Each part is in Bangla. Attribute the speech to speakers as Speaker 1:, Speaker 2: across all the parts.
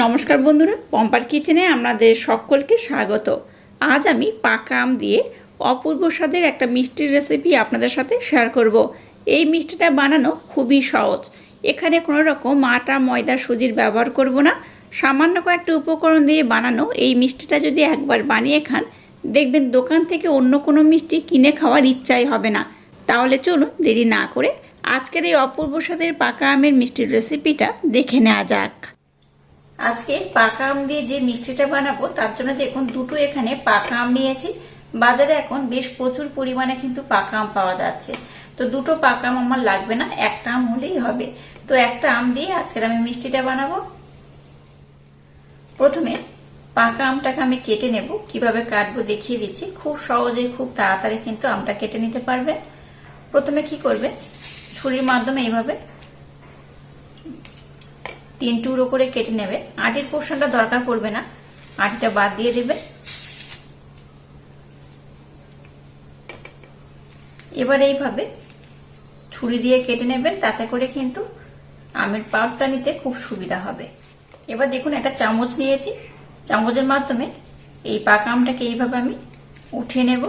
Speaker 1: নমস্কার বন্ধুরা, পম্পার কিচেনে আপনাদের সকলকে স্বাগত। আজ আমি পাকা আম দিয়ে অপূর্ব স্বাদের একটা মিষ্টির রেসিপি আপনাদের সাথে শেয়ার করব। এই মিষ্টিটা বানানো খুবই সহজ। এখানে কোনো রকম আটা, ময়দা, সুজির ব্যবহার করব না। সামান্য কয়েকটা উপকরণ দিয়ে বানানো এই মিষ্টিটা যদি একবার বানিয়ে খান, দেখবেন দোকান থেকে অন্য কোনো মিষ্টি কিনে খাওয়ার ইচ্ছাই হবে না। তাহলে চলুন দেরি না করে আজকের এই অপূর্ব স্বাদের পাকা আমের মিষ্টির রেসিপিটা দেখে নেওয়া যাক। আজকে পাকা আম দিয়ে যে মিষ্টিটা বানাবো তার জন্য দেখুন দুটো এখানে পাকা আম নিয়েছি। বাজারে এখন বেশ প্রচুর পরিমাণে কিন্তু পাকা আম পাওয়া যাচ্ছে। তো দুটো পাকা আম আমার লাগবে না, একটা আম হলেই হবে। তো একটা আম দিয়ে আজকের আমি মিষ্টিটা বানাবো। প্রথমে পাকা আমটাকে আমি কেটে নেব। কিভাবে কাটবো দেখিয়ে দিচ্ছি। খুব সহজে, খুব তাড়াতাড়ি কিন্তু আমটা কেটে নিতে পারবে। প্রথমে কি করবে, ছুরির মাধ্যমে এইভাবে 3 টুকরো করে কেটে নেবে। আটির পোর্শনটা দরকার পড়বে না, আটিটা বাদ দিয়ে দেবে। এবার এইভাবে ছুরি দিয়ে কেটে নেবেন, তাতে করে কিন্তু আমের পাল্পটা নিতে খুব সুবিধা হবে। এবার দেখুন একটা চামচ নিয়েছি, চামচের মাধ্যমে এই পাকা আমটাকে এইভাবে আমি উঠিয়ে নেব।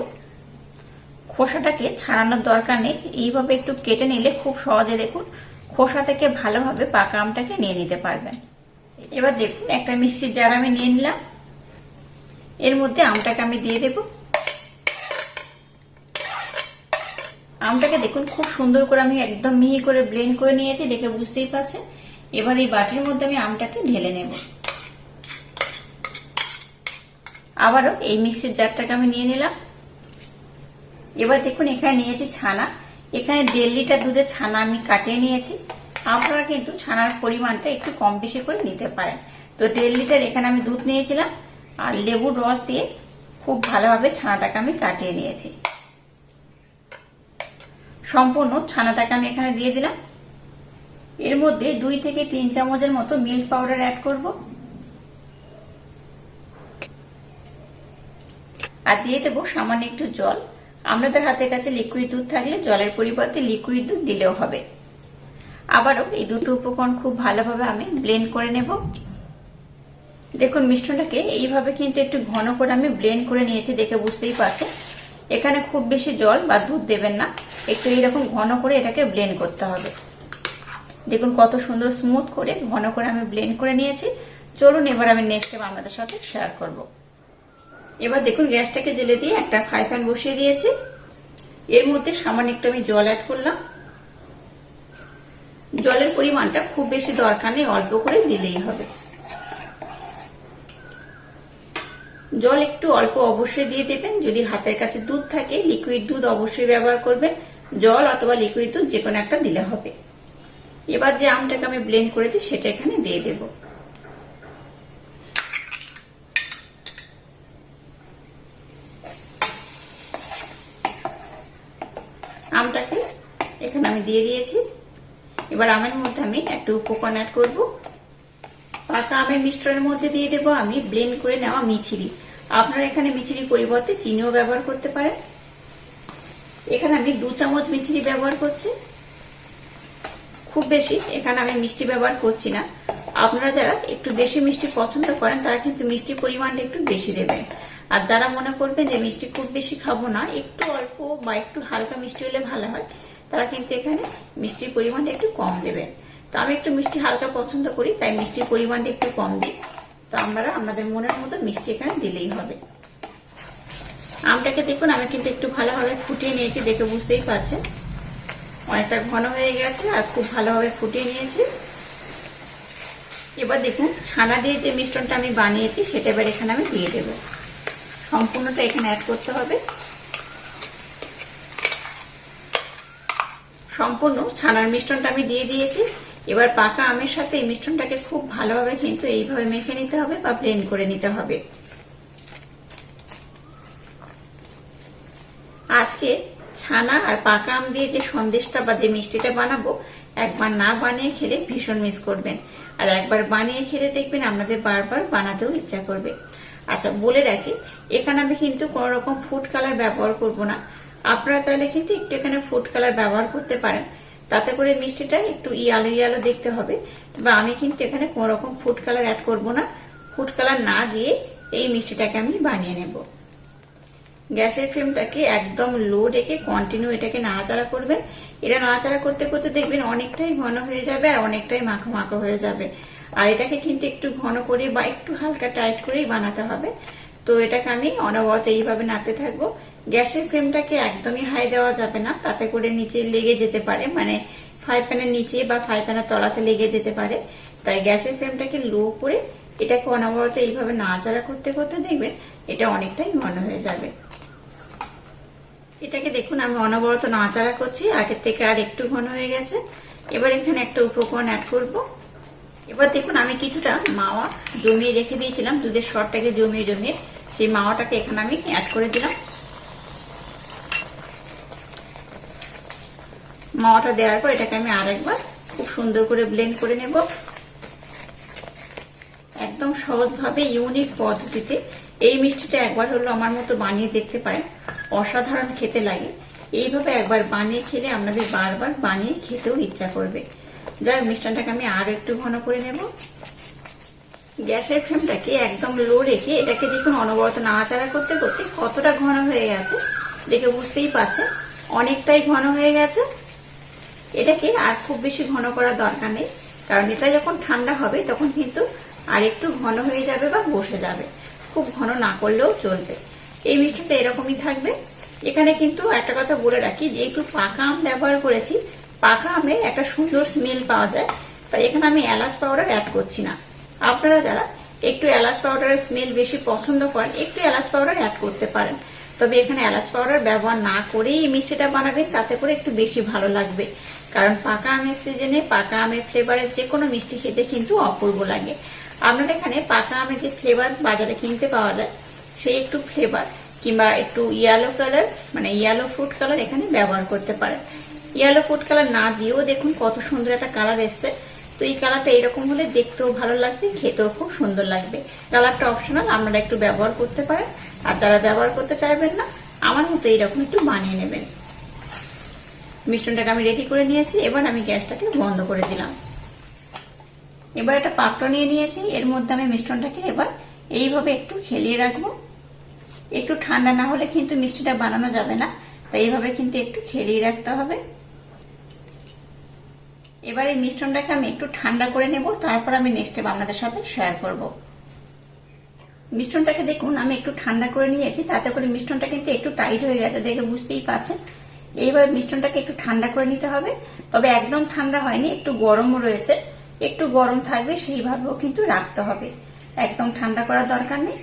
Speaker 1: খোসাটাকে ছাড়ানোর দরকার নেই, এইভাবে একটু কেটে নিলে খুব সহজে দেখুন খোসা থেকে ভালোভাবে পাকা আমটাকে নিয়ে নিতে পারবেন। এবার দেখুন একটা মিক্সির জার আমি নিয়ে নিলাম, এর মধ্যে আমটাকে আমি দিয়ে দেব। আমটাকে দেখুন খুব সুন্দর করে আমি একদম মিহি করে ব্লেন্ড করে নিয়েছি, দেখে বুঝতেই পারছেন। এবার এই বাটির মধ্যে আমি আমটাকে ঢেলে নেব। আবারও এই মিক্সির জারটাকে আমি নিয়ে নিলাম। এবার দেখুন এখানে নিয়েছি ছানা, এখানে 1.5 লিটার দুধের ছানা আমি কাটিয়ে নিয়েছি। আপনারা কিন্তু ছানার পরিমাণটা একটু কম বেশি করে নিতে পারেন। তো 1.5 লিটার এখানে আমি দুধ নিয়েছিলাম, আর লেবুর রস দিয়ে খুব ভালোভাবে ছানাটাকে আমি কাটিয়ে নিয়েছি। সম্পূর্ণ ছানাটাকে আমি এখানে দিয়ে দিলাম। এর মধ্যে 2 থেকে 3 চামচের মতো মিল্ক পাউডার অ্যাড করব, আর দিয়ে দেবো সামান্য একটু জল। আপনাদের হাতের কাছে লিকুইড দুধ থাকলে জলের পরিবর্তে লিকুইড দুধ দিলেও হবে। আবারও এই দুটো উপকরণ খুব ভালোভাবে আমি ব্লেন্ড করে নেব। দেখুন মিশ্রণটাকে এইভাবে কিন্তু একটু ঘন করে আমি ব্লেন্ড করে নিয়েছি, দেখে বুঝতেই পারছেন। এখানে খুব বেশি জল বা দুধ দেবেন না, একটু এইরকম ঘন করে এটাকে ব্লেন্ড করতে হবে। দেখুন কত সুন্দর স্মুথ করে ঘন করে আমি ব্লেন্ড করে নিয়েছি। চলুন এবার আমি নেক্সট টাইম আপনাদের সাথে শেয়ার করব। এবার দেখুন গ্যাসটাকে জেলে দিয়ে একটা ফ্রাই প্যান বসিয়ে দিয়েছি, এর মধ্যে সামান্য একটু আমি জল অ্যাড করলাম। জলের পরিমাণটা খুব বেশি দরকার নেই, অল্প করে দিলেই হবে। জল একটু অল্প অবশ্যই দিয়ে দেবেন। যদি হাতের কাছে দুধ থাকে, লিকুইড দুধ অবশ্যই ব্যবহার করবেন। জল অথবা লিকুইড দুধ যে কোনো একটা দিলে হবে। এবার যে আমটাকে আমি ব্লেন্ড করেছি সেটা এখানে দিয়ে দেব। আমটাকে এখানে আমি দিয়ে দিয়েছি। এবার আমের মধ্যে আমি একটা উপকরণ অ্যাড করব। পাকা আমের মিশ্রণের মধ্যে দিয়ে দেব আমি ব্লেন্ড করে নেওয়া মিছরি। আপনারা এখানে মিছরি পরিবর্তে চিনিও ব্যবহার করতে পারেন। এখানে আমি 2 চামচ মিছরি ব্যবহার করছি। খুব বেশি এখানে আমি মিষ্টি ব্যবহার করছি না। আপনারা যারা একটু বেশি মিষ্টি পছন্দ করেন তারা কিন্তু মিষ্টির পরিমাণটা একটু বেশি দেবেন। আর যারা মনে করবেন যে মিষ্টি খুব বেশি খাবো না, একটু অল্প বা একটু হালকা মিষ্টি হলে ভালো হয়, তারা কিন্তু এখানে মিষ্টির পরিমাণটা একটু কম দেবেন। তো আমি একটু মিষ্টি হালকা পছন্দ করি, তাই মিষ্টির পরিমাণটা একটু কম দিই। তো আপনারা আপনাদের মনের মতো মিষ্টি এখানে দিলেই হবে। আমটাকে দেখুন আমি কিন্তু একটু ভালোভাবে ফুটিয়ে নিয়েছি, দেখে বুঝতেই পারছেন অনেকটা ঘন হয়ে গেছে আর খুব ভালোভাবে ফুটিয়ে নিয়েছি। এবার দেখুন ছানা দিয়ে যে মিশ্রণটা আমি বানিয়েছি সেটা এবার এখানে আমি দিয়ে দেব। সম্পূর্ণটা এখানে অ্যাড করতে হবে। সম্পূর্ণ ছানার মিশ্রণটা আমি দিয়ে দিয়েছি। এবার পাকা আমের সাথে এই মিশ্রণটাকে খুব ভালোভাবে কিন্তু এইভাবে মেখে নিতে হবে বা ব্লেন্ড করে নিতে হবে। আজকে ছানা আর পাকা আম দিয়ে যে সন্দেশটা বা যে মিষ্টিটা বানাবো, একবার না বানিয়ে খেলে ভীষণ মিস করবেন, আর একবার বানিয়ে খেলে দেখবেন আপনাদের বারবার বানাতেও ইচ্ছা করবে। আচ্ছা বলে রাখি, এখানে আমি কিন্তু কোনো রকম ফুড কালার ব্যবহার করব না। আপনারা চাইলে কিন্তু একটু এখানে ফুড কালার ব্যবহার করতে পারেন। তাতে করে মিষ্টিটা একটু ইয়ালো ইয়ালো দেখতে হবে। তবে আমি কিন্তু এখানে কোনো রকম ফুড কালার অ্যাড করব না। ফুড কালার না দিয়ে এই মিষ্টিটাকে আমি বানিয়ে নেব। গ্যাসের ফ্লেমটাকে একদম লো রেখে কন্টিনিউ এটাকে নাড়াচাড়া করবেন। এটা নাড়াচাড়া করতে করতে দেখবেন অনেকটাই ঘন হয়ে যাবে আর অনেকটাই মাখো মাখো হয়ে যাবে। আর এটাকে কিন্তু একটু ঘন করে বা একটু হালকা টাইট করেই বানাতে হবে। তো এটাকে আমি অনবরত এইভাবে নাড়তে থাকবো। গ্যাসের ফ্লেমটাকে একদমই হাই দেওয়া যাবে না, তাতে করে নিচে লেগে যেতে পারে, মানে ফ্রাই প্যানের নিচে বা ফ্রাই প্যানের তলাতে লেগে যেতে পারে। তাই গ্যাসের ফ্লেমটাকে লো করে এটাকে অনবরত এইভাবে নাড়াচাড়া করতে করতে দেখবেন এটা অনেকটাই ঘন হয়ে যাবে। এটাকে দেখুন আমি অনবরত নাড়াচাড়া করছি, আগের থেকে আর একটু ঘন হয়ে গেছে। এবার এখানে একটা উপকরণ অ্যাড করব। এবার দেখুন আমি কিছুটা মাওয়া জমিয়ে রেখে দিয়েছিলাম, দুধের সরটাকে জমিয়ে জমিয়ে, সেই মাওয়াটাকে এখানে আমি অ্যাড করে দিলাম। মাওয়াটা দেওয়ার পর এটাকে আমি আরেকবার খুব সুন্দর করে ব্লেন্ড করে নেব। একদম সহজভাবে ইউনিক পদ্ধতিতে এই মিষ্টিটা একবার হলো আমার মতো বানিয়ে দেখতে পারেন, অসাধারণ খেতে লাগে। এইভাবে একবার বানিয়ে খেলে আপনাদের বারবার বানিয়ে খেতেও ইচ্ছা করবে। যাই মিষ্টানটাকে আমি আরো একটু ঘন করে নেব। গ্যাসের ফ্লেমটাকে একদম লো রেখে এটাকে দেখুন অনবরত নাড়াচাড়া করতে করতে কতটা ঘন হয়ে গেছে দেখে বুঝতেই পারছেন, অনেকটাই ঘন হয়ে গেছে। এটাকে আর খুব বেশি ঘন করার দরকার নেই, কারণ এটা যখন ঠান্ডা হবে তখন কিন্তু আর একটু ঘন হয়ে যাবে বা বসে যাবে। খুব ঘন না করলেও চলবে। এই মিষ্টিটা এরকমই থাকবে। এখানে কিন্তু একটা কথা বলে রাখি, যেহেতু পাকা আম ব্যবহার করেছি, পাকা আমের একটা সুন্দর স্মেল পাওয়া যায়, তাই এখানে আমি এলাচ পাউডার অ্যাড করছি না। আপনারা যারা একটু এলাচ পাউডারের স্মেল বেশি পছন্দ করেন একটু এলাচ পাউডার অ্যাড করতে পারেন। তবে এখানে এলাচ পাউডার ব্যবহার না করেই এই মিষ্টিটা বানাবেন, তাতে করে একটু বেশি ভালো লাগবে। কারণ পাকা আমের সিজনে পাকা আমের ফ্লেভারের যে কোনো মিষ্টি খেতে কিন্তু অপূর্ব লাগে। আপনারা এখানে পাকা আমের যে ফ্লেভার বাজারে কিনতে পাওয়া যায় সেই একটু ফ্লেভার কিংবা একটু ইয়েলো কালার, মানে ইয়েলো ফুড কালার এখানে ব্যবহার করতে পারেন। ইয়েলো ফুড কালার না দিয়েও দেখুন কত সুন্দর একটা কালার এসছে। তো এই কালারটা এরকম হলে দেখতেও ভালো লাগবে, খেতেও খুব সুন্দর লাগবে। কালারটা অপশনাল, আপনারা একটু ব্যবহার করতে পারেন। আর যারা ব্যবহার করতে চাইবেন না, আমার মতো এইরকম একটু বানিয়ে নেবেন। মিশ্রণটাকে আমি রেডি করে নিয়েছি। এবার আমি গ্যাসটাকে বন্ধ করে দিলাম। এবার একটা পাত্র নিয়ে নিয়েছি, এর মধ্যে আমি মিশ্রণটাকে এবার এইভাবে একটু খেলিয়ে রাখবো। একটু ঠান্ডা না হলে কিন্তু মিষ্টিটা বানানো যাবে না, তাই এইভাবে কিন্তু একটু খেলিয়ে রাখতে হবে। এবার এই মিশ্রণটাকে আমি একটু ঠান্ডা করে নেব, তারপর আমি নেক্সট স্টেপ আপনাদের সাথে শেয়ার করব। মিশ্রণটাকে দেখুন আমি একটু ঠান্ডা করে নিয়েছি, তাতে করে মিশ্রণটা কিন্তু একটু টাইট হয়ে গেছে, দেখে বুঝতেই পারছেন। এইবার মিশ্রণটাকে একটু ঠান্ডা করে নিতে হবে, তবে একদম ঠান্ডা হয়নি, একটু গরমও রয়েছে, একটু গরম থাকবে সেইভাবেও কিন্তু রাখতে হবে, একদম ঠান্ডা করার দরকার নেই।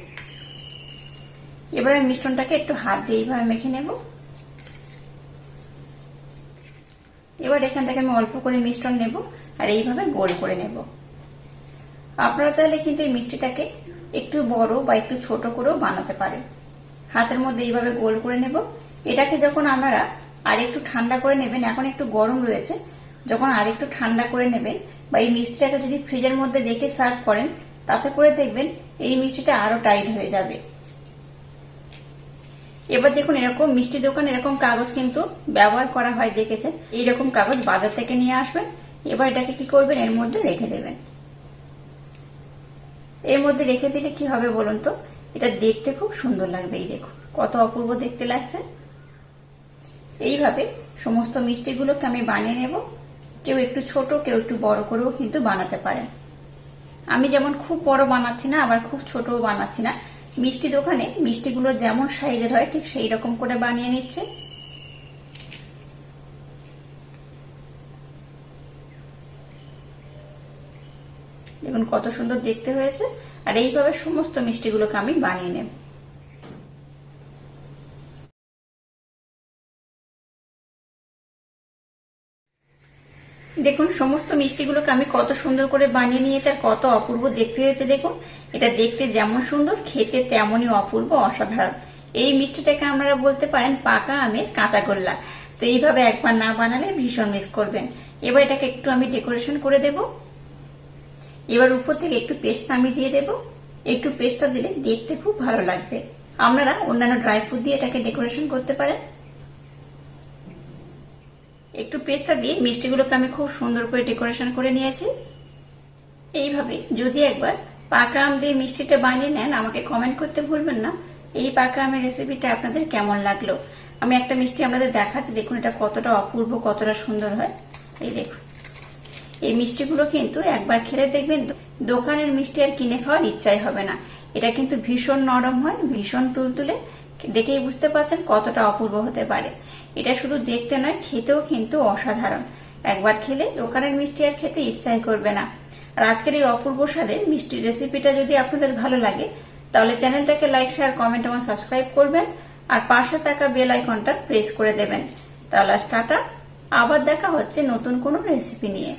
Speaker 1: এবার আমি মিশ্রণটাকে একটু হাত দিয়ে এইভাবে মেখে নেব। এবার এখান থেকে আমি অল্প করে মিশ্রণ নেব আর এইভাবে গোল করে নেব। আপনারা চাইলে কিন্তু এই মিষ্টিটাকে একটু বড় বা একটু ছোট করেও বানাতে পারেন। হাতের মধ্যে এইভাবে গোল করে নেব। এটাকে যখন আপনারা আর একটু ঠান্ডা করে নেবেন, এখন একটু গরম রয়েছে, যখন আর একটু ঠান্ডা করে নেবেন বা এই মিষ্টিটাকে যদি ফ্রিজের মধ্যে রেখে সার্ভ করেন, তাতে করে দেখবেন এই মিষ্টিটা আরো টাইট হয়ে যাবে। এবার দেখুন এরকম মিষ্টি দোকানে এরকম কাগজ কিন্তু ব্যবহার করা হয়, দেখেছেন। এইরকম কাগজ বাজার থেকে নিয়ে আসবেন। এবার এটাকে কি করবেন, এর মধ্যে রেখে দেবেন। এর মধ্যে রেখে দিলে কি হবে বলুন তো, এটা দেখতে খুব সুন্দর লাগবে। এই দেখুন কত অপূর্ব দেখতে লাগছে। এইভাবে সমস্ত মিষ্টিগুলোকে আমি বানিয়ে নেব। কেউ একটু ছোট, কেউ একটু বড় করেও কিন্তু বানাতে পারেন। আমি যেমন খুব বড় বানাচ্ছি না, আবার খুব ছোটও বানাচ্ছি না। মিষ্টি দোকানে মিষ্টিগুলো যেমন সাইজের হয় ঠিক সেই রকম করে বানিয়ে নিচ্ছে। দেখুন কত সুন্দর দেখতে হয়েছে। আর এইভাবে সমস্ত মিষ্টিগুলোকে আমি বানিয়ে নেব। দেখুন সমস্ত মিষ্টিগুলোকে আমি কত সুন্দর করে বানিয়ে নিয়েছি আর কত অপূর্ব দেখতে হয়েছে। দেখুন এটা দেখতে যেমন সুন্দর, খেতে তেমনই অপূর্ব, অসাধারণ। এই মিষ্টিটাকে আপনারা বলতে পারেন পাকা আমের কাঁচা গোল্লা। তো এইভাবে একবার না বানালে ভীষণ মিস করবেন। এবার এটাকে একটু আমি ডেকোরেশন করে দেব। এবার উপর থেকে একটু পেস্তা আমি দিয়ে দেব। একটু পেস্তা দিলে দেখতে খুব ভালো লাগবে। আপনারা অন্যান্য ড্রাই ফ্রুট দিয়ে এটাকে ডেকোরেশন করতে পারেন। একটু পেস্তা দিয়ে মিষ্টিগুলোকে আমি খুব সুন্দর করে ডেকোরেশন করে নিয়েছি। এইভাবে যদি একবার পাকা আম দিয়ে মিষ্টিটা বানিয়ে নেন, আমাকে কমেন্ট করতে ভুলবেন না এই পাকা আমের রেসিপিটা আপনাদের কেমন লাগলো। আমি একটা মিষ্টি আপনাদের দেখাচ্ছি, দেখুন এটা কতটা অপূর্ব, কতটা সুন্দর হয়। এই দেখুন, এই মিষ্টিগুলো কিন্তু একবার খেলে দেখবেন দোকানের মিষ্টি আর কিনে খাওয়ার ইচ্ছাই হবে না। এটা কিন্তু ভীষণ নরম হয়, ভীষণ তুলতুলে, দেখেই বুঝতে পারছেন কতটা অপূর্ব হতে পারে। এটা শুধু দেখতে নয়, খেতেও কিন্তু অসাধারণ। একবার খেলে দোকানের মিষ্টি আর খেতে ইচ্ছাই করবে না। আর আজকের এই অপূর্ব স্বাদের মিষ্টির রেসিপিটা যদি আপনাদের ভালো লাগে তাহলে চ্যানেলটাকে লাইক, শেয়ার, কমেন্ট এবং সাবস্ক্রাইব করবেন আর পাশে থাকা বেল আইকনটা প্রেস করে দেবেন। তাহলে টাটা, আবার দেখা হচ্ছে নতুন কোনো রেসিপি নিয়ে।